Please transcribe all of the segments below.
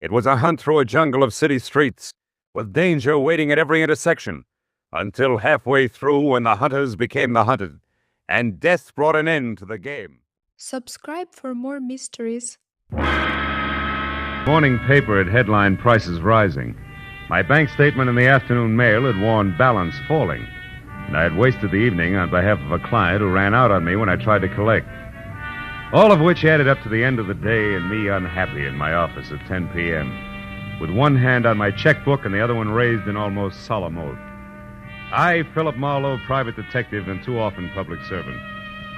It was a hunt through a jungle of city streets, with danger waiting at every intersection, until halfway through when the hunters became the hunted, and death brought an end to the game. Subscribe for more mysteries. Morning paper had headlined prices rising. My bank statement in the afternoon mail had warned balance falling, and I had wasted the evening on behalf of a client who ran out on me when I tried to collect. All of which added up to the end of the day and me unhappy in my office at 10 p.m., with one hand on my checkbook and the other one raised in almost solemn oath. I, Philip Marlowe, private detective and too often public servant,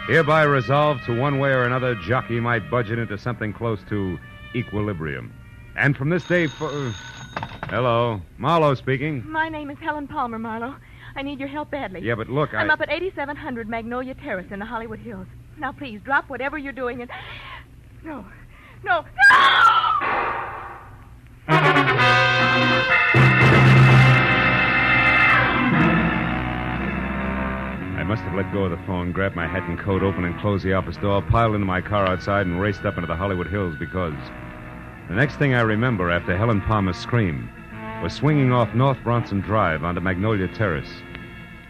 hereby resolve to one way or another jockey my budget into something close to equilibrium. And from this day Hello, Marlow speaking. My name is Helen Palmer, Marlow. I need your help badly. Yeah, but look, I'm up at 8700 Magnolia Terrace in the Hollywood Hills. Now, please, drop whatever you're doing and... No! I must have let go of the phone, grabbed my hat and coat, opened and closed the office door, piled into my car outside, and raced up into the Hollywood Hills because the next thing I remember after Helen Palmer's scream was swinging off North Bronson Drive onto Magnolia Terrace.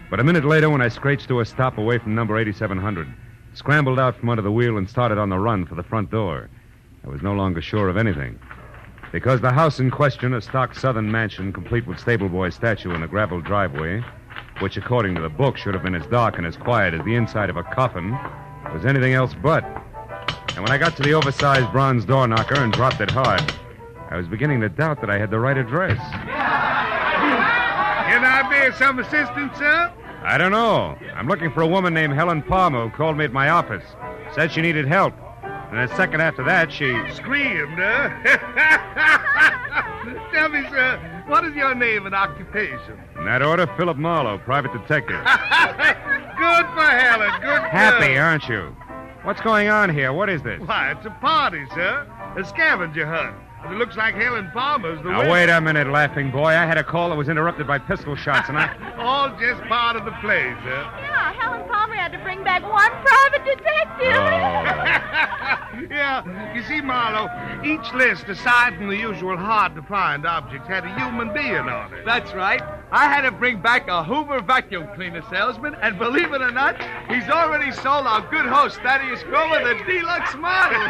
But a minute later, when I scratched to a stop away from number 8700, scrambled out from under the wheel and started on the run for the front door, I was no longer sure of anything. Because the house in question, a stock southern mansion complete with stable boy statue and a gravel driveway, which, according to the book, should have been as dark and as quiet as the inside of a coffin, was anything else but. And when I got to the oversized bronze door knocker and dropped it hard, I was beginning to doubt that I had the right address. Can I be of some assistance, sir? I don't know. I'm looking for a woman named Helen Palmer who called me at my office. Said she needed help. And a second after that, she... Screamed, huh? Tell me, sir, what is your name and occupation? In that order, Philip Marlowe, private detective. Good for Helen, good for... Happy, aren't you? What's going on here? What is this? Why, it's a party, sir. A scavenger hunt. It looks like Helen Palmer's the Now, wait a minute, laughing boy. I had a call that was interrupted by pistol shots, and I... All just part of the play, sir. Yeah, Helen Palmer had to bring back one private detective. Yeah, you see, Marlowe, each list, aside from the usual hard-to-find objects, had a human being on it. That's right. I had to bring back a Hoover vacuum cleaner salesman, and believe it or not, he's already sold our good host, Thaddeus Grover, the deluxe model.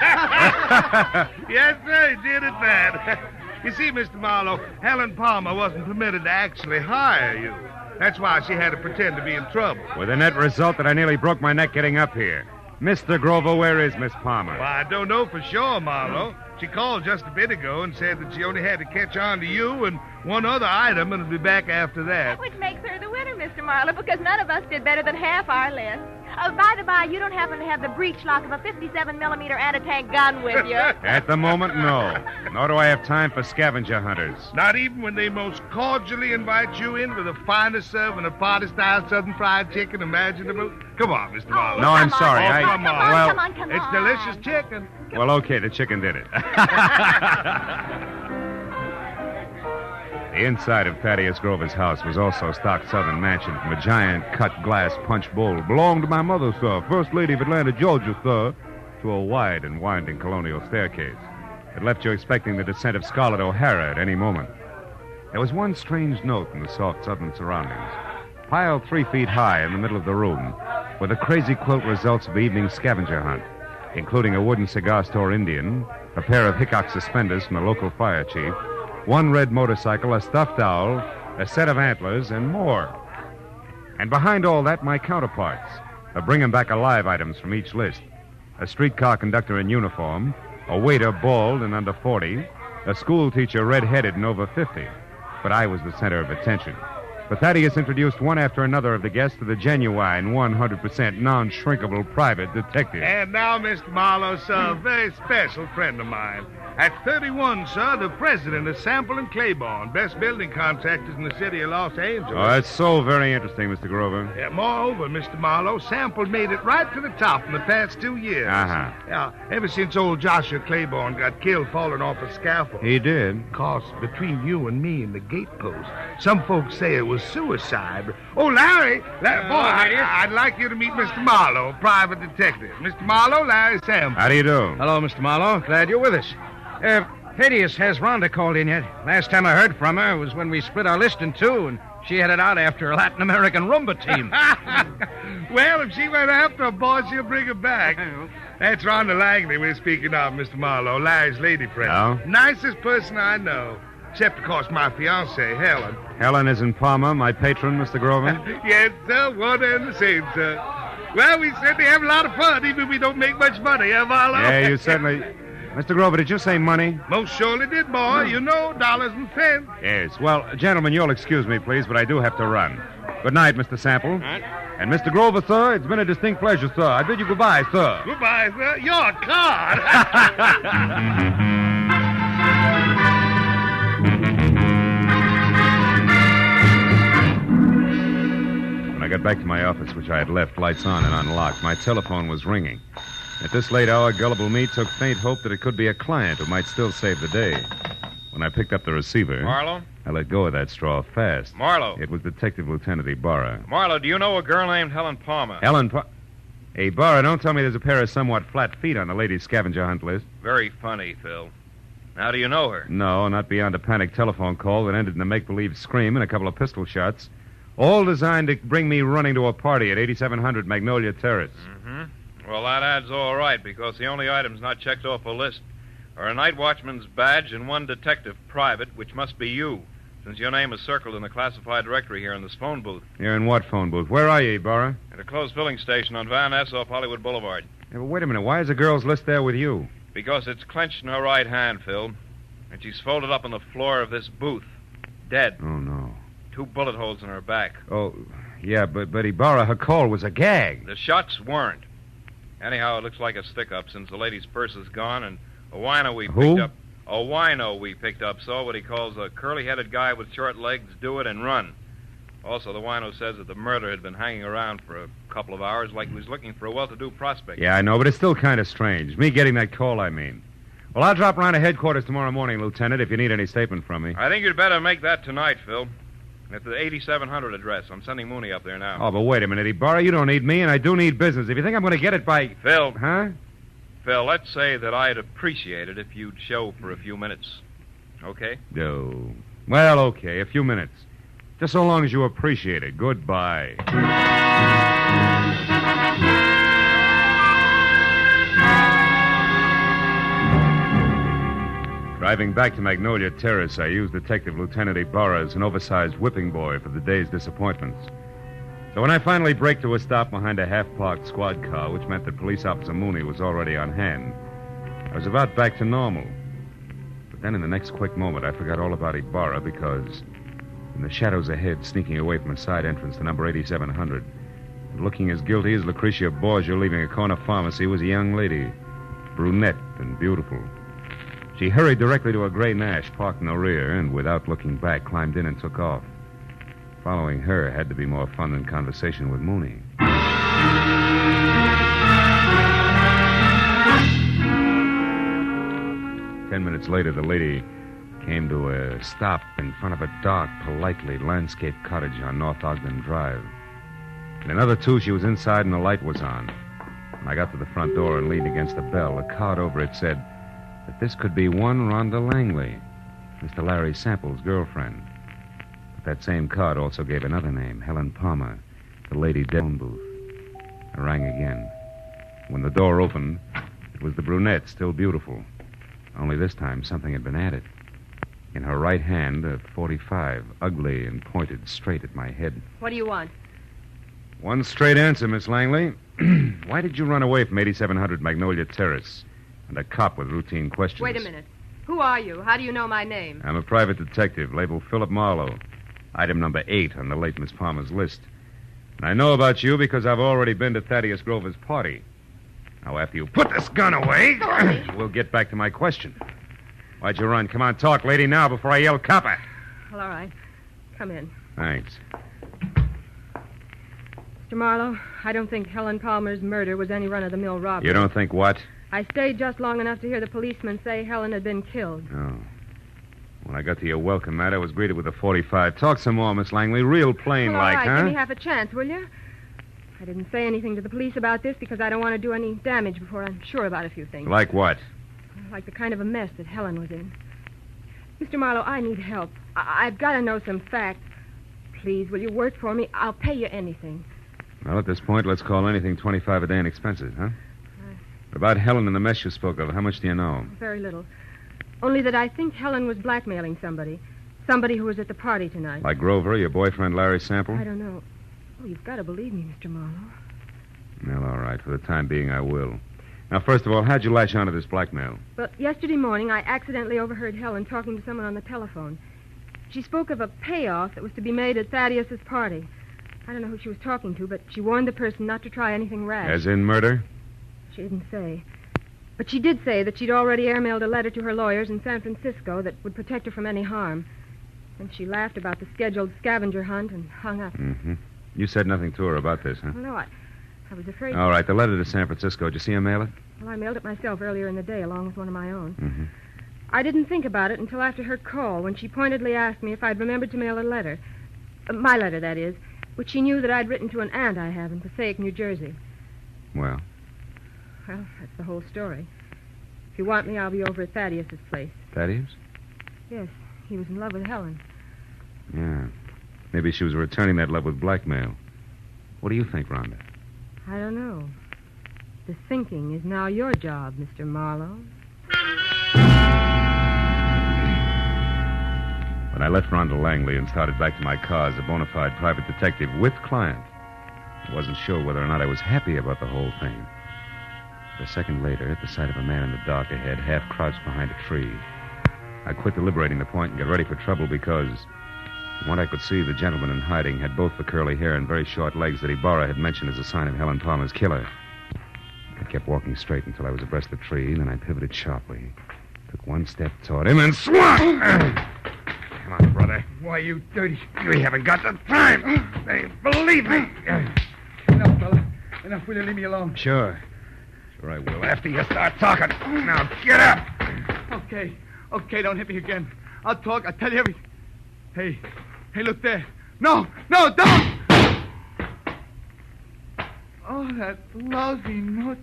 Yes, sir, he did it bad. You see, Mr. Marlowe, Helen Palmer wasn't permitted to actually hire you. That's why she had to pretend to be in trouble. With the net result that I nearly broke my neck getting up here. Mr. Grover, where is Miss Palmer? Well, I don't know for sure, Marlowe. She called just a bit ago and said that she only had to catch on to you and one other item and would be back after that. Which makes her the winner, Mr. Marlowe, because none of us did better than half our list. By the by, you don't happen to have the breech lock of a 57-millimeter anti-tank gun with you. At the moment, no. Nor do I have time for scavenger hunters. Not even when they most cordially invite you in for the finest serving of party-style Southern fried chicken imaginable. Come on, Mr. Marlowe. No, I'm sorry. Come on. Well, Come It's on. delicious chicken. Well, okay, the chicken did it. The inside of Thaddeus Grover's house was also stock southern mansion from a giant cut glass punch bowl. Belonged to my mother, sir, First Lady of Atlanta, Georgia, sir, to a wide and winding colonial staircase. It left you expecting the descent of Scarlett O'Hara at any moment. There was one strange note in the soft southern surroundings. Piled 3 feet high in the middle of the room were the crazy quilt results of the evening's scavenger hunt, including a wooden cigar store Indian, a pair of Hickok suspenders from the local fire chief, one red motorcycle, a stuffed owl, a set of antlers, and more. And behind all that, my counterparts, the bring-em-back-alive items from each list. A streetcar conductor in uniform, a waiter bald and under 40, a school teacher red-headed and over 50. But I was the center of attention. But Thaddeus introduced one after another of the guests to the genuine, 100% non-shrinkable private detective. And now, Mr. Marlowe, sir, a very special friend of mine. At 31, sir, the president of Sample and Claiborne, best building contractors in the city of Los Angeles. Oh, that's so very interesting, Mr. Grover. Yeah, moreover, Mr. Marlowe, Sample made it right to the top in the past 2 years. Uh-huh. Yeah, ever since old Joshua Claiborne got killed falling off a scaffold. He did. Of course, between you and me and the gatepost, some folks say it was suicide. But... Oh, Larry! Boy, I'd like you to meet Mr. Marlowe, private detective. Mr. Marlowe, Larry Sample. How do you do? Hello, Mr. Marlowe. Glad you're with us. Thaddeus, has Rhonda called in yet? Last time I heard from her was when we split our list in two, and she headed out after a Latin American rumba team. Well, if she went after a boss, she'll bring her back. That's Rhonda Langley we're speaking of, Mr. Marlowe, Larry's lady friend. Oh? Nicest person I know. Except, of course, my fiancée, Helen. Helen is in Palmer, my patron, Mr. Grover. Yes, sir, one and the same, sir. Well, we certainly have a lot of fun, even if we don't make much money, Marlowe? Yeah, you certainly... Mr. Grover, did you say money? Most surely did, boy. You know, dollars and cents. Yes. Well, gentlemen, you'll excuse me, please, but I do have to run. Good night, Mr. Sample. And Mr. Grover, sir, it's been a distinct pleasure, sir. I bid you goodbye, sir. Goodbye, sir. You're a card. When I got back to my office, which I had left lights on and unlocked, my telephone was ringing. At this late hour, gullible me took faint hope that it could be a client who might still save the day. When I picked up the receiver... Marlow? I let go of that straw fast. Marlow. It was Detective Lieutenant Ibarra. Marlow, do you know a girl named Helen Palmer? Hey, Ibarra, don't tell me there's a pair of somewhat flat feet on the ladies' scavenger hunt list. Very funny, Phil. How do you know her? No, not beyond a panicked telephone call that ended in a make-believe scream and a couple of pistol shots. All designed to bring me running to a party at 8700 Magnolia Terrace. Mm-hmm. Well, that adds all right, because the only items not checked off a list are a night watchman's badge and one detective private, which must be you, since your name is circled in the classified directory here in this phone booth. You're in what phone booth? Where are you, Ibarra? At a closed filling station on Van Ness off Hollywood Boulevard. Yeah, but wait a minute. Why is the girl's list there with you? Because it's clenched in her right hand, Phil, and she's folded up on the floor of this booth, dead. Oh, no. 2 bullet holes in her back. Oh, yeah, but Ibarra, her call was a gag. The shots weren't. Anyhow, it looks like a stick-up since the lady's purse is gone, and a wino we picked up... A wino we picked up saw what he calls a curly-headed guy with short legs do it and run. Also, the wino says that the murderer had been hanging around for a couple of hours like he was looking for a well-to-do prospect. Yeah, I know, but it's still kind of strange. Me getting that call, I mean. Well, I'll drop around to headquarters tomorrow morning, Lieutenant, if you need any statement from me. I think you'd better make that tonight, Phil. At the 8700 address. I'm sending Mooney up there now. Oh, but wait a minute, Ibarra. You don't need me, and I do need business. If you think I'm going to get it by... Phil. Huh? Phil, let's say that I'd appreciate it if you'd show for a few minutes. Okay? No. Well, okay, a few minutes. Just so long as you appreciate it. Goodbye. Driving back to Magnolia Terrace, I used Detective Lieutenant Ibarra as an oversized whipping boy for the day's disappointments. So when I finally braked to a stop behind a half-parked squad car, which meant that Police Officer Mooney was already on hand, I was about back to normal. But then in the next quick moment, I forgot all about Ibarra because in the shadows ahead, sneaking away from a side entrance to number 8700, and looking as guilty as Lucretia Borgia leaving a corner pharmacy, was a young lady, brunette and beautiful. She hurried directly to a gray Nash parked in the rear and, without looking back, climbed in and took off. Following her had to be more fun than conversation with Mooney. 10 minutes later, the lady came to a stop in front of a dark, politely landscaped cottage on North Ogden Drive. In another 2, she was inside and the light was on. When I got to the front door and leaned against the bell, a card over it said that this could be one Rhonda Langley, Mr. Larry Sample's girlfriend. But that same card also gave another name, Helen Palmer, the lady dead in the phone booth. I rang again. When the door opened, it was the brunette, still beautiful. Only this time, something had been added. In her right hand, a .45, ugly and pointed straight at my head. What do you want? One straight answer, Miss Langley. Why did you run away from 8700 Magnolia Terrace and a cop with routine questions? Wait a minute. Who are you? How do you know my name? I'm a private detective, labeled Philip Marlowe. Item number 8 on the late Miss Palmer's list. And I know about you because I've already been to Thaddeus Grover's party. Now, after you put this gun away, we'll get back to my question. Why'd you run? Come on, talk, lady, now before I yell copper. Well, all right. Come in. Thanks. Mr. Marlowe, I don't think Helen Palmer's murder was any run-of-the-mill robbery. You don't think what? I stayed just long enough to hear the policeman say Helen had been killed. Oh. When I got to your welcome mat, I was greeted with a .45. Talk some more, Miss Langley. Real plain Well, all like, right, huh? give me half a chance, will you? I didn't say anything to the police about this because I don't want to do any damage before I'm sure about a few things. Like what? Like the kind of a mess that Helen was in. Mr. Marlowe, I need help. I've got to know some facts. Please, will you work for me? I'll pay you anything. Well, at this point, let's call anything 25 a day in expenses, huh? What about Helen and the mess you spoke of? How much do you know? Very little. Only that I think Helen was blackmailing somebody. Somebody who was at the party tonight. Like Grover, your boyfriend Larry Sample? I don't know. Oh, you've got to believe me, Mr. Marlowe. Well, all right. For the time being, I will. Now, first of all, how'd you latch onto this blackmail? Well, yesterday morning, I accidentally overheard Helen talking to someone on the telephone. She spoke of a payoff that was to be made at Thaddeus's party. I don't know who she was talking to, but she warned the person not to try anything rash. As in murder? She didn't say. But she did say that she'd already airmailed a letter to her lawyers in San Francisco that would protect her from any harm. And she laughed about the scheduled scavenger hunt and hung up. Mm-hmm. You said nothing to her about this, huh? Well, no, I was afraid... All right, the letter to San Francisco. Did you see her mail it? Well, I mailed it myself earlier in the day, along with one of my own. Mm-hmm. I didn't think about it until after her call, when she pointedly asked me if I'd remembered to mail a letter. My letter, that is, which she knew that I'd written to an aunt I have in Passaic, New Jersey. Well? Well, that's the whole story. If you want me, I'll be over at Thaddeus's place. Thaddeus? Yes, he was in love with Helen. Yeah. Maybe she was returning that love with blackmail. What do you think, Rhonda? I don't know. The thinking is now your job, Mr. Marlowe. When I left Rhonda Langley and started back to my car as a bona fide private detective with client, I wasn't sure whether or not I was happy about the whole thing. But a second later, at the sight of a man in the dark ahead, half crouched behind a tree, I quit deliberating the point and got ready for trouble because, from what I could see, the gentleman in hiding had both the curly hair and very short legs that Ibarra had mentioned as a sign of Helen Palmer's killer. I kept walking straight until I was abreast the tree, then I pivoted sharply, took one step toward him, and swung! Come on, brother. Why, you dirty... We haven't got the time. Hey, believe me. Enough, fella. Enough. Will you leave me alone? Sure. Sure I will, after you start talking. Now, get up. Okay. Okay, don't hit me again. I'll talk. I'll tell you everything. Hey, look there. No, don't! Oh, that lousy note.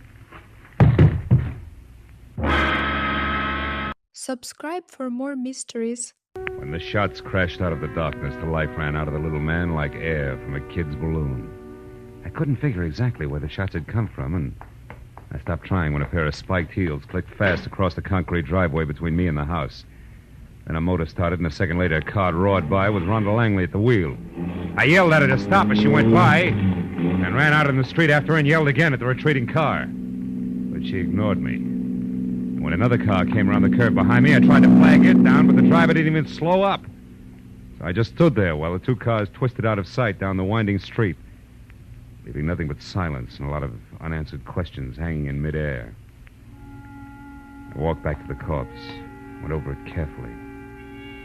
Subscribe for more mysteries. When the shots crashed out of the darkness, the life ran out of the little man like air from a kid's balloon. I couldn't figure exactly where the shots had come from, and I stopped trying when a pair of spiked heels clicked fast across the concrete driveway between me and the house. Then a motor started, and a second later, a car roared by with Rhonda Langley at the wheel. I yelled at her to stop as she went by, and ran out in the street after her and yelled again at the retreating car. But she ignored me. And when another car came around the curve behind me, I tried to flag it down, but the driver didn't even slow up. So I just stood there while the two cars twisted out of sight down the winding street, leaving nothing but silence and a lot of unanswered questions hanging in midair. I walked back to the corpse, went over it carefully.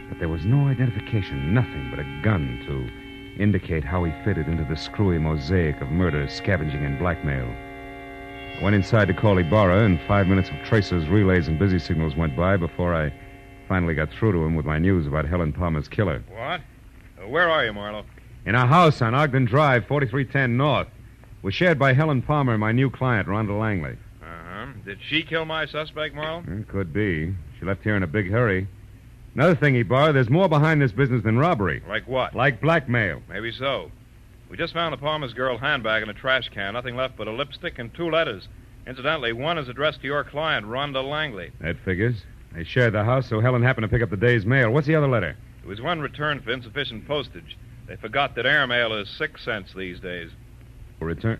But there was no identification, nothing but a gun to indicate how he fitted into the screwy mosaic of murder, scavenging, and blackmail. I went inside to call Ibarra, and 5 minutes of tracers, relays, and busy signals went by before I finally got through to him with my news about Helen Palmer's killer. What? Where are you, Marlow? In a house on Ogden Drive, 4310 North. Was shared by Helen Palmer and my new client, Rhonda Langley. Uh-huh. Did she kill my suspect, Marlow? It could be. She left here in a big hurry. Another thing, Ibarra, there's more behind this business than robbery. Like what? Like blackmail. Maybe so. We just found the Palmer's girl handbag in a trash can. Nothing left but a lipstick and 2 letters. Incidentally, one is addressed to your client, Rhonda Langley. That figures. They shared the house, so Helen happened to pick up the day's mail. What's the other letter? It was one returned for insufficient postage. They forgot that airmail is 6 cents these days. Return.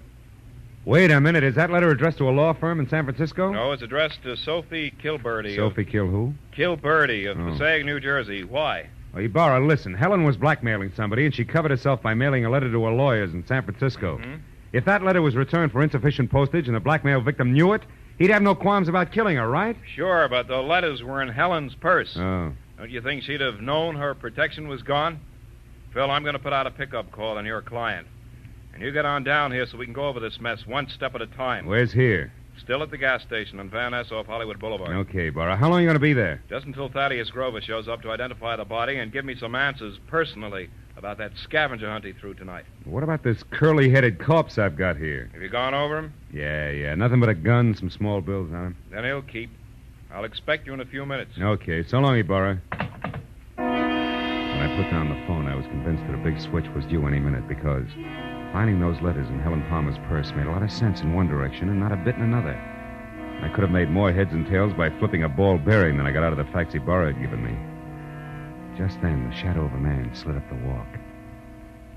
Wait a minute. Is that letter addressed to a law firm in San Francisco? No, it's addressed to Sophie Kilberty. Sophie Kill who? Kilberty of Passaic, New Jersey. Why? Well, Ibarra, listen. Helen was blackmailing somebody, and she covered herself by mailing a letter to her lawyers in San Francisco. Mm-hmm. If that letter was returned for insufficient postage and the blackmail victim knew it, he'd have no qualms about killing her, right? Sure, but the letters were in Helen's purse. Oh. Don't you think she'd have known her protection was gone? Phil, I'm going to put out a pickup call on your client. And you get on down here so we can go over this mess one step at a time. Where's here? Still at the gas station on Van Ness off Hollywood Boulevard. Okay, Ibarra. How long are you going to be there? Just until Thaddeus Grover shows up to identify the body and give me some answers personally about that scavenger hunt he threw tonight. What about this curly-headed corpse I've got here? Have you gone over him? Yeah. Nothing but a gun, some small bills on him. Then he'll keep. I'll expect you in a few minutes. Okay. So long, Ibarra. put down the phone, I was convinced that a big switch was due any minute because finding those letters in Helen Palmer's purse made a lot of sense in one direction and not a bit in another. I could have made more heads and tails by flipping a ball bearing than I got out of the facts Ibarra had given me. Just then, the shadow of a man slid up the walk.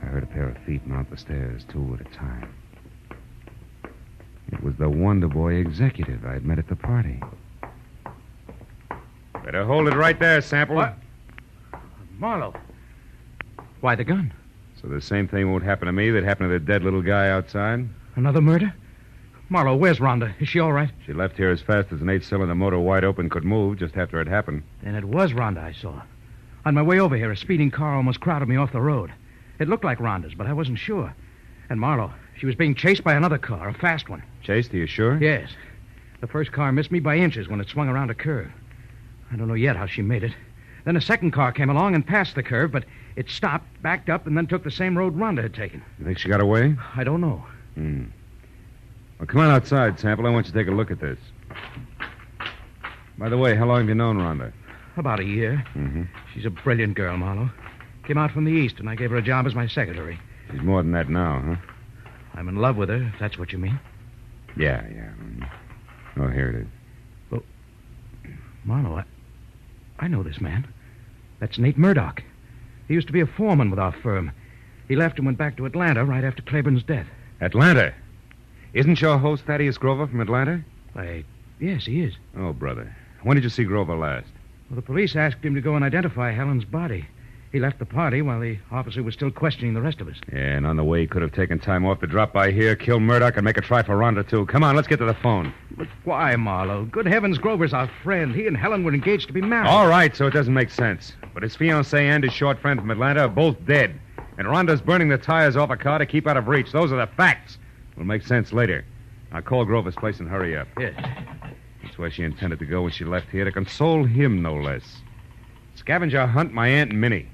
I heard a pair of feet mount the stairs, two at a time. It was the Wonder Boy executive I'd met at the party. Better hold it right there, Sample. What? Marlow. Why the gun? So the same thing won't happen to me that happened to the dead little guy outside? Another murder? Marlow, where's Rhonda? Is she all right? She left here as fast as an 8-cylinder motor wide open could move just after it happened. Then it was Rhonda I saw. On my way over here, a speeding car almost crowded me off the road. It looked like Rhonda's, but I wasn't sure. And Marlow, she was being chased by another car, a fast one. Chased, are you sure? Yes. The first car missed me by inches when it swung around a curve. I don't know yet how she made it. Then a second car came along and passed the curve, but it stopped, backed up, and then took the same road Rhonda had taken. You think she got away? I don't know. Well, come on outside, Sample. I want you to take a look at this. By the way, how long have you known Rhonda? About a year. Mm-hmm. She's a brilliant girl, Marlow. Came out from the East, and I gave her a job as my secretary. She's more than that now, huh? I'm in love with her, if that's what you mean. Yeah. Oh, here it is. Well, Marlow, I know this man. That's Nate Murdoch. He used to be a foreman with our firm. He left and went back to Atlanta right after Claiborne's death. Atlanta? Isn't your host Thaddeus Grover from Atlanta? Yes, he is. Oh, brother. When did you see Grover last? Well, the police asked him to go and identify Helen's body. He left the party while the officer was still questioning the rest of us. Yeah, and on the way, he could have taken time off to drop by here, kill Murdoch, and make a try for Rhonda, too. Come on, let's get to the phone. But why, Marlow? Good heavens, Grover's our friend. He and Helen were engaged to be married. All right, so it doesn't make sense. But his fiancée and his short friend from Atlanta are both dead. And Rhonda's burning the tires off a car to keep out of reach. Those are the facts. Will make sense later. Now call Grover's place and hurry up. Yes. That's where she intended to go when she left here, to console him, no less. Scavenger hunt my Aunt Minnie.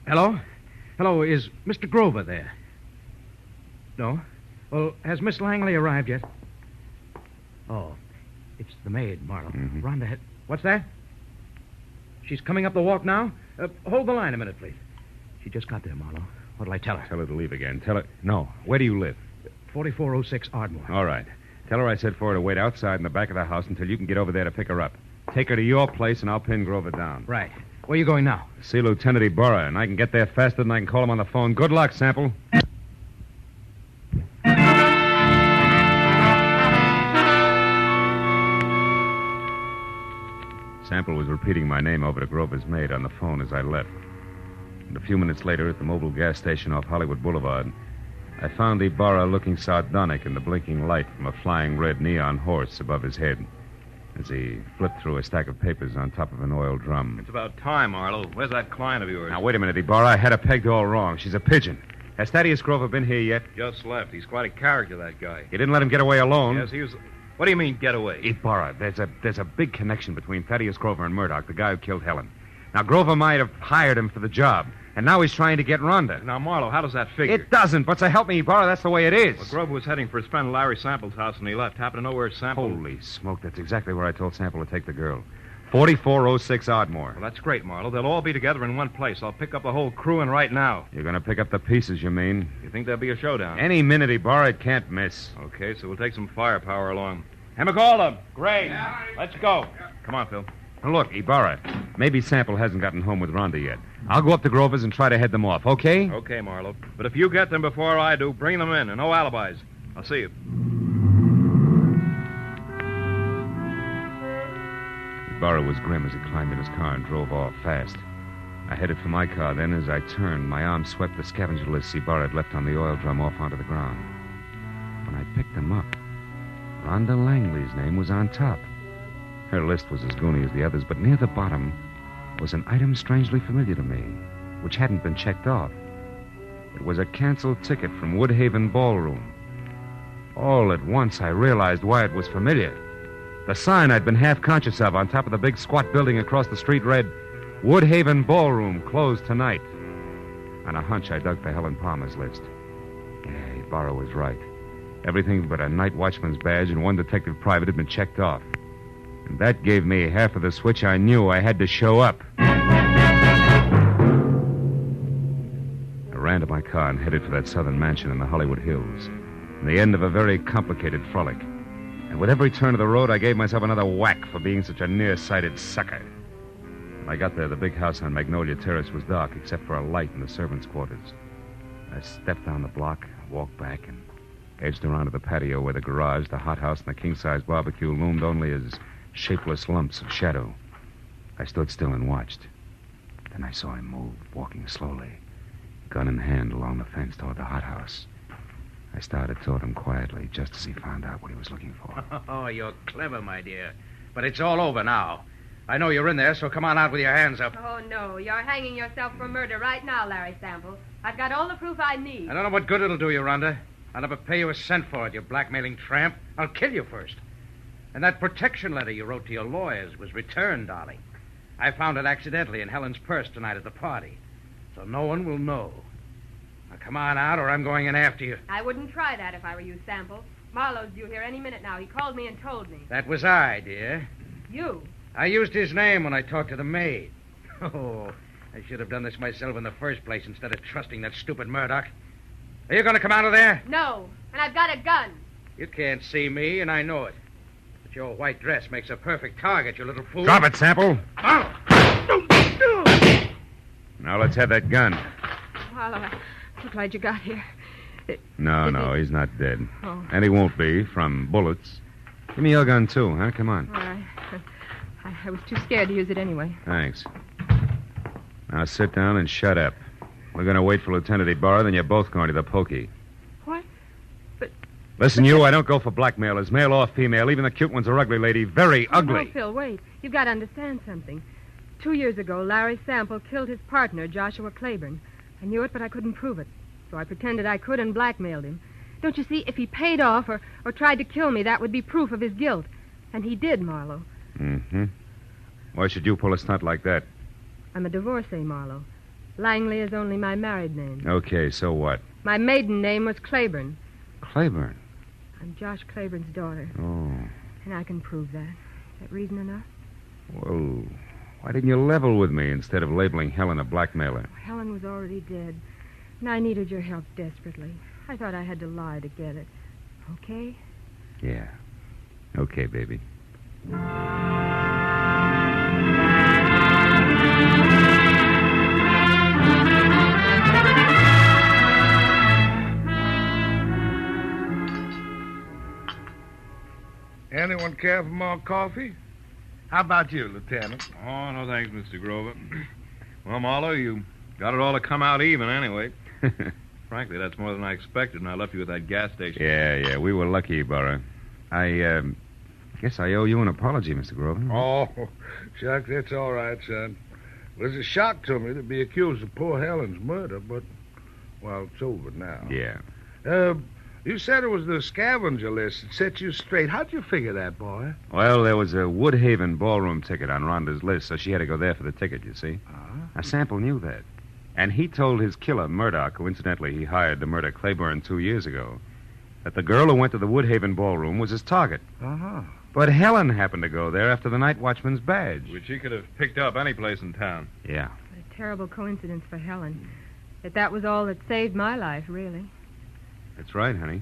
Hello? Hello, is Mr. Grover there? No? Well, has Miss Langley arrived yet? Oh, it's the maid, Marlow. Mm-hmm. Rhonda had... What's that? She's coming up the walk now? Hold the line a minute, please. She just got there, Marlow. What'll I tell her? Tell her to leave again. Tell her... No. Where do you live? 4406 Ardmore. All right. Tell her I said for her to wait outside in the back of the house until you can get over there to pick her up. Take her to your place, and I'll pin Grover down. Right. Where are you going now? See Lieutenant Ibarra, and I can get there faster than I can call him on the phone. Good luck, Sample. Sample was repeating my name over to Grover's maid on the phone as I left. And a few minutes later, at the Mobile gas station off Hollywood Boulevard, I found Ibarra looking sardonic in the blinking light from a flying red neon horse above his head as he flipped through a stack of papers on top of an oil drum. It's about time, Marlow. Where's that client of yours? Now, wait a minute, Ibarra. I had her pegged all wrong. She's a pigeon. Has Thaddeus Grover been here yet? Just left. He's quite a character, that guy. You didn't let him get away alone. Yes, he was... What do you mean, get away? Ibarra, there's a big connection between Thaddeus Grover and Murdoch, the guy who killed Helen. Now, Grover might have hired him for the job, and now he's trying to get Rhonda. Now, Marlow, how does that figure? It doesn't, but so help me, Ibarra, that's the way it is. Well, Grover was heading for his friend Larry Sample's house when he left. Happened to know where Sample... Holy smoke, that's exactly where I told Sample to take the girl. 4406 Ardmore. Well, that's great, Marlow. They'll all be together in one place. I'll pick up the whole crew in right now. You're going to pick up the pieces, you mean? You think there'll be a showdown? Any minute, Ibarra, it can't miss. Okay, so we'll take some firepower along. Hemigolda, Gray, let's go. Come on, Phil. Now, look, Ibarra, maybe Sample hasn't gotten home with Rhonda yet. I'll go up to Grover's and try to head them off, okay? Okay, Marlow. But if you get them before I do, bring them in, and no alibis. I'll see you. Ibarra was grim as he climbed in his car and drove off fast. I headed for my car. Then, as I turned, my arm swept the scavenger lists Ibarra had left on the oil drum off onto the ground. When I picked them up, Rhonda Langley's name was on top. Her list was as goony as the others, but near the bottom was an item strangely familiar to me, which hadn't been checked off. It was a canceled ticket from Woodhaven Ballroom. All at once, I realized why it was familiar. The sign I'd been half conscious of on top of the big squat building across the street read, Woodhaven Ballroom, closed tonight. On a hunch, I dug for Helen Palmer's list. Yeah, Ibarra was right. Everything but a night watchman's badge and one detective private had been checked off. And that gave me half of the switch I knew I had to show up. into my car and headed for that southern mansion in the Hollywood Hills. The end of a very complicated frolic. And with every turn of the road, I gave myself another whack for being such a nearsighted sucker. When I got there, the big house on Magnolia Terrace was dark, except for a light in the servants' quarters. I stepped down the block, walked back, and edged around to the patio where the garage, the hothouse, and the king-size barbecue loomed only as shapeless lumps of shadow. I stood still and watched. Then I saw him move, walking slowly, gun in hand along the fence toward the hothouse. I started toward him quietly, just as he found out what he was looking for. Oh, you're clever, my dear. But it's all over now. I know you're in there, so come on out with your hands up. Oh, no. You're hanging yourself for murder right now, Larry Sample. I've got all the proof I need. I don't know what good it'll do you, Rhonda. I'll never pay you a cent for it, you blackmailing tramp. I'll kill you first. And that protection letter you wrote to your lawyers was returned, darling. I found it accidentally in Helen's purse tonight at the party. So no one will know. Now, come on out, or I'm going in after you. I wouldn't try that if I were you, Sample. Marlow's due here any minute now. He called me and told me. That was I, dear. You? I used his name when I talked to the maid. Oh, I should have done this myself in the first place instead of trusting that stupid Murdoch. Are you going to come out of there? No, and I've got a gun. You can't see me, and I know it. But your white dress makes a perfect target, you little fool. Drop it, Sample. Oh. Now let's have that gun. Marlow, I'm so glad you got here. No, he's not dead. Oh. And he won't be from bullets. Give me your gun, too, huh? Come on. All right. I was too scared to use it anyway. Thanks. Now sit down and shut up. We're going to wait for Lieutenant Ibarra, then you're both going to the pokey. What? But... Listen, you, I don't go for blackmailers, male or female. Even the cute ones are ugly, lady. Very ugly. No, Phil, wait. You've got to understand something. 2 years ago, Larry Sample killed his partner, Joshua Claiborne. I knew it, but I couldn't prove it. So I pretended I could and blackmailed him. Don't you see, if he paid off or tried to kill me, that would be proof of his guilt. And he did, Marlow. Mm-hmm. Why should you pull a stunt like that? I'm a divorcee, Marlow. Langley is only my married name. Okay, so what? My maiden name was Claiborne. Claiborne? I'm Josh Claiborne's daughter. Oh. And I can prove that. Is that reason enough? Well, why didn't you level with me instead of labeling Helen a blackmailer? Helen was already dead, and I needed your help desperately. I thought I had to lie to get it. Okay? Yeah. Okay, baby. Anyone care for more coffee? How about you, Lieutenant? Oh, no thanks, Mr. Grover. Well, Marlow, you got it all to come out even anyway. Frankly, that's more than I expected, and I left you at that gas station. Yeah, we were lucky, Ibarra. I guess I owe you an apology, Mr. Grover. Oh, Chuck, that's all right, son. It was a shock to me to be accused of poor Helen's murder, but, well, it's over now. Yeah. You said it was the scavenger list that set you straight. How'd you figure that, boy? Well, there was a Woodhaven ballroom ticket on Rhonda's list, so she had to go there for the ticket, you see. Now, Sample knew that. And he told his killer, Murdoch, who incidentally he hired to murder Claiborne 2 years ago, that the girl who went to the Woodhaven ballroom was his target. Uh-huh. But Helen happened to go there after the night watchman's badge. Which he could have picked up any place in town. Yeah. What a terrible coincidence for Helen. That was all that saved my life, really. That's right, honey.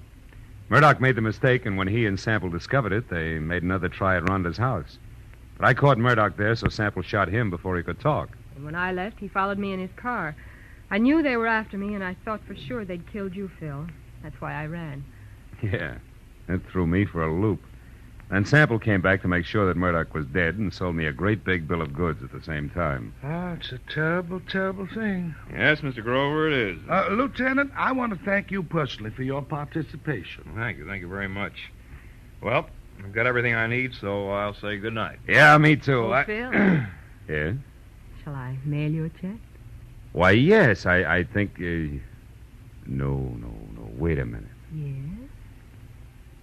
Murdoch made the mistake, and when he and Sample discovered it, they made another try at Rhonda's house. But I caught Murdoch there, so Sample shot him before he could talk. And when I left, he followed me in his car. I knew they were after me, and I thought for sure they'd killed you, Phil. That's why I ran. Yeah, that threw me for a loop. Then Sample came back to make sure that Murdoch was dead and sold me a great big bill of goods at the same time. Ah, it's a terrible, terrible thing. Yes, Mr. Grover, it is. Lieutenant, I want to thank you personally for your participation. Thank you very much. Well, I've got everything I need, so I'll say good night. Yeah, me too. Oh, Phil, Yeah? shall I mail you a check? Why, yes, I think... No, wait a minute. Yes?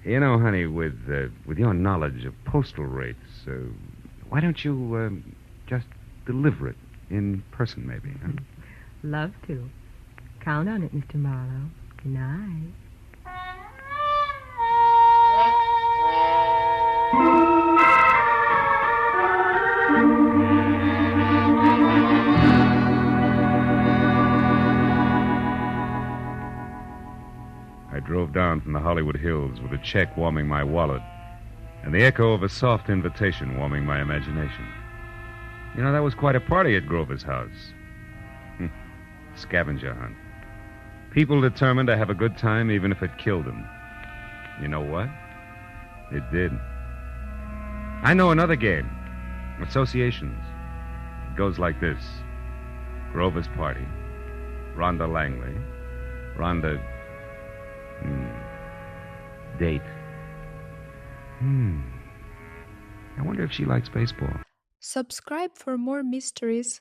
You know, honey, with your knowledge of postal rates, why don't you just deliver it in person, maybe, huh? Love to. Count on it, Mr. Marlowe. Good night. down from the Hollywood Hills with a check warming my wallet and the echo of a soft invitation warming my imagination. You know, that was quite a party at Grover's house. Scavenger hunt. People determined to have a good time even if it killed them. You know what? It did. I know another game. Associations. It goes like this. Grover's party. Rhonda Langley. Rhonda... Date. I wonder if she likes baseball. Subscribe for more mysteries.